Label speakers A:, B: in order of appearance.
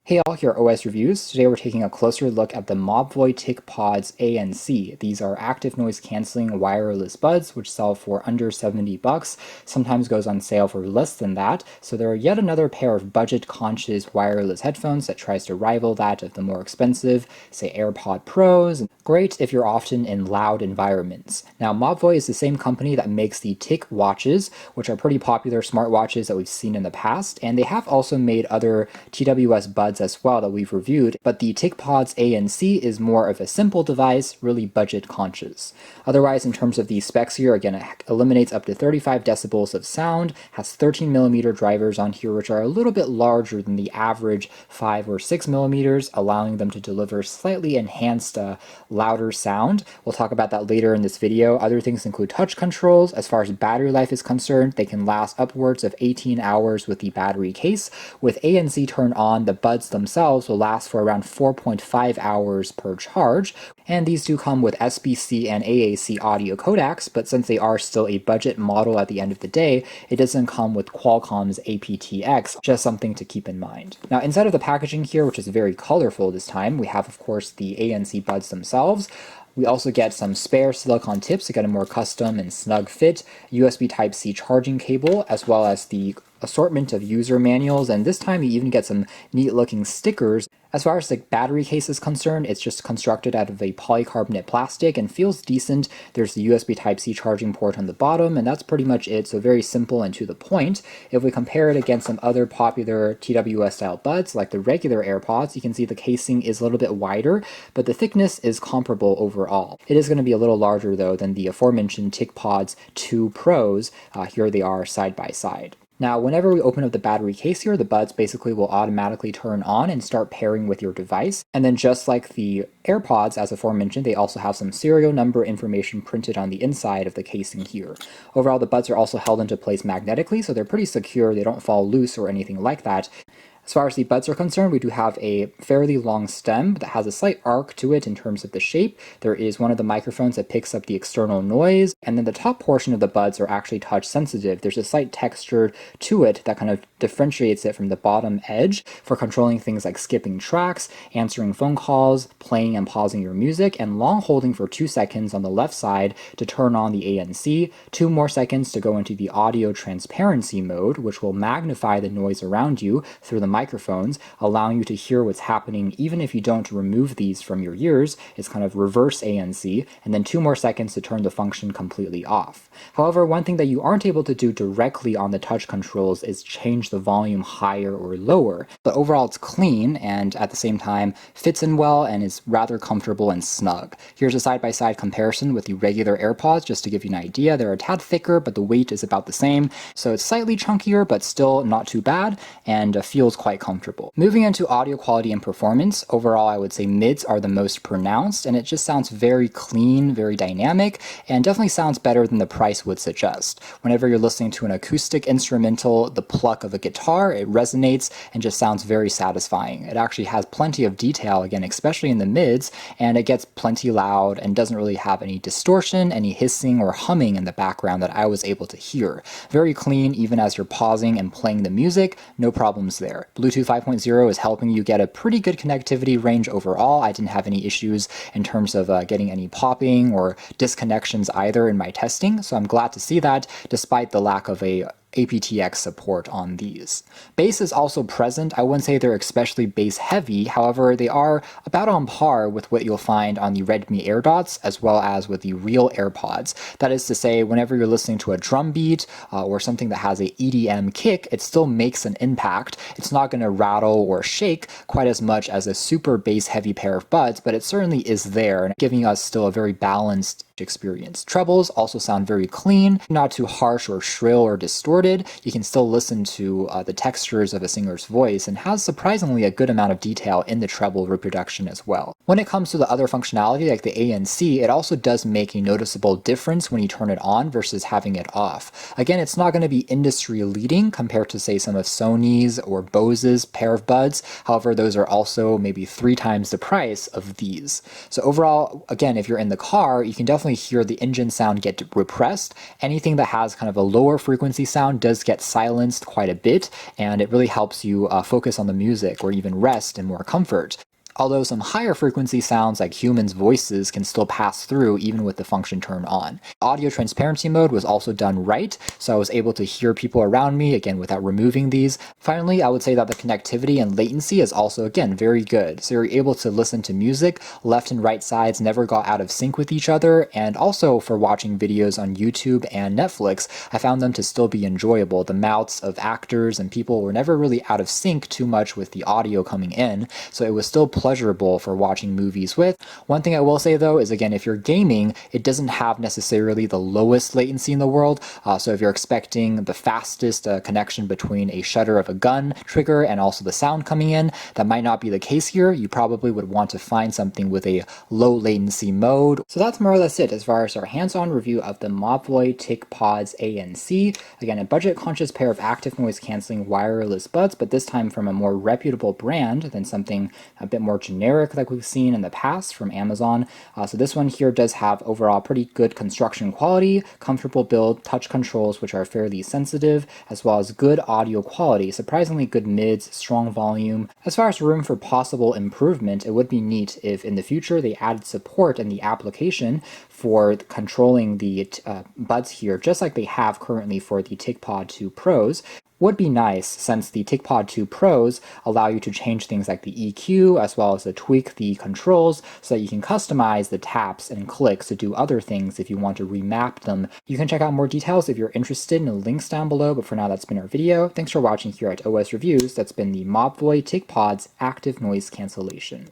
A: Hey all, here are OS Reviews. Today we're taking a closer look at the Mobvoi TicPods ANC. These are active noise cancelling wireless buds which sell for under $70, sometimes goes on sale for less than that. So they're yet another pair of budget-conscious wireless headphones that tries to rival that of the more expensive, say AirPod Pros. Great if you're often in loud environments. Now Mobvoi is the same company that makes the Tic watches, which are pretty popular smartwatches that we've seen in the past, and they have also made other TWS buds as well that we've reviewed, but the TicPods ANC is more of a simple device, really budget conscious. Otherwise, in terms of the specs here, again, it eliminates up to 35 decibels of sound, has 13mm drivers on here, which are a little bit larger than the average 5 or 6mm, allowing them to deliver slightly enhanced, louder sound. We'll talk about that later in this video. Other things include touch controls. As far as battery life is concerned, they can last upwards of 18 hours with the battery case. With ANC turned on, the buds themselves will last for around 4.5 hours per charge, and these do come with SBC and AAC audio codecs, but since they are still a budget model at the end of the day, it doesn't come with Qualcomm's aptX, just something to keep in mind. Now inside of the packaging here, which is very colorful this time, we have of course the ANC buds themselves. We also get some spare silicone tips to get a more custom and snug fit, USB Type-C charging cable, as well as the assortment of user manuals, and this time you even get some neat looking stickers. As far as the battery case is concerned, it's just constructed out of a polycarbonate plastic and feels decent. There's the USB Type-C charging port on the bottom, and that's pretty much it, so very simple and to the point. If we compare it against some other popular TWS style buds, like the regular AirPods, you can see the casing is a little bit wider, but the thickness is comparable overall. It is going to be a little larger though than the aforementioned TicPods 2 Pros. Here they are side by side. Now, whenever we open up the battery case here, the buds basically will automatically turn on and start pairing with your device. And then just like the AirPods, as aforementioned, they also have some serial number information printed on the inside of the casing here. Overall, the buds are also held into place magnetically, so they're pretty secure. They don't fall loose or anything like that. As far as the buds are concerned, we do have a fairly long stem that has a slight arc to it in terms of the shape. There is one of the microphones that picks up the external noise, and then the top portion of the buds are actually touch sensitive. There's a slight texture to it that kind of differentiates it from the bottom edge for controlling things like skipping tracks, answering phone calls, playing and pausing your music, and long holding for 2 seconds on the left side to turn on the ANC, 2 more seconds to go into the audio transparency mode, which will magnify the noise around you through the microphones, allowing you to hear what's happening even if you don't remove these from your ears. It's kind of reverse ANC, and then 2 more seconds to turn the function completely off. However, one thing that you aren't able to do directly on the touch controls is change the volume higher or lower, but overall it's clean and at the same time fits in well and is rather comfortable and snug. Here's a side-by-side comparison with the regular AirPods just to give you an idea. They're a tad thicker, but the weight is about the same, so it's slightly chunkier but still not too bad and feels quite comfortable. Moving into audio quality and performance, overall I would say mids are the most pronounced, and it just sounds very clean, very dynamic, and definitely sounds better than the price would suggest. Whenever you're listening to an acoustic instrumental, the pluck of a guitar, it resonates and just sounds very satisfying. It actually has plenty of detail, again, especially in the mids, and it gets plenty loud and doesn't really have any distortion, any hissing or humming in the background that I was able to hear. Very clean even as you're pausing and playing the music, no problems there. Bluetooth 5.0 is helping you get a pretty good connectivity range overall. I didn't have any issues in terms of getting any popping or disconnections either in my testing, so I'm glad to see that despite the lack of a aptX support on these. Bass is also present. I wouldn't say they're especially bass heavy, however they are about on par with what you'll find on the Redmi AirDots as well as with the real AirPods. That is to say, whenever you're listening to a drum beat or something that has a EDM kick, it still makes an impact. It's not going to rattle or shake quite as much as a super bass heavy pair of buds, but it certainly is there, giving us still a very balanced experience. Trebles also sound very clean, not too harsh or shrill or distorted. You can still listen to the textures of a singer's voice, and has surprisingly a good amount of detail in the treble reproduction as well. When it comes to the other functionality like the ANC, it also does make a noticeable difference when you turn it on versus having it off. Again, it's not going to be industry leading compared to say some of Sony's or Bose's pair of buds. However, those are also maybe 3 times the price of these. So overall, again, if you're in the car, you can definitely definitely hear the engine sound get repressed. Anything that has kind of a lower frequency sound does get silenced quite a bit, and it really helps you focus on the music or even rest in more comfort. Although some higher frequency sounds like humans' voices can still pass through even with the function turned on. Audio transparency mode was also done right, so I was able to hear people around me, again, without removing these. Finally, I would say that the connectivity and latency is also, again, very good. So you're able to listen to music, left and right sides never got out of sync with each other, and also for watching videos on YouTube and Netflix, I found them to still be enjoyable. The mouths of actors and people were never really out of sync too much with the audio coming in, so it was still pleasurable for watching movies with. One thing I will say though is, again, if you're gaming, it doesn't have necessarily the lowest latency in the world, so if you're expecting the fastest connection between a shutter of a gun trigger and also the sound coming in, that might not be the case here. You probably would want to find something with a low latency mode. So that's more or less it as far as our hands-on review of the Mobvoi TicPods ANC. Again, a budget-conscious pair of active noise canceling wireless buds, but this time from a more reputable brand than something a bit more generic like we've seen in the past from Amazon. So this one here does have overall pretty good construction quality, comfortable build, touch controls which are fairly sensitive, as well as good audio quality, surprisingly good mids, strong volume. As far as room for possible improvement, it would be neat if in the future they added support in the application for controlling the buds here, just like they have currently for the TicPod 2 Pros. Would be nice, since the TicPod 2 Pros allow you to change things like the EQ as well as to tweak the controls so that you can customize the taps and clicks to do other things if you want to remap them. You can check out more details if you're interested in the links down below, but for now that's been our video. Thanks for watching here at OS Reviews. That's been the Mobvoi TicPods Active Noise Cancellation.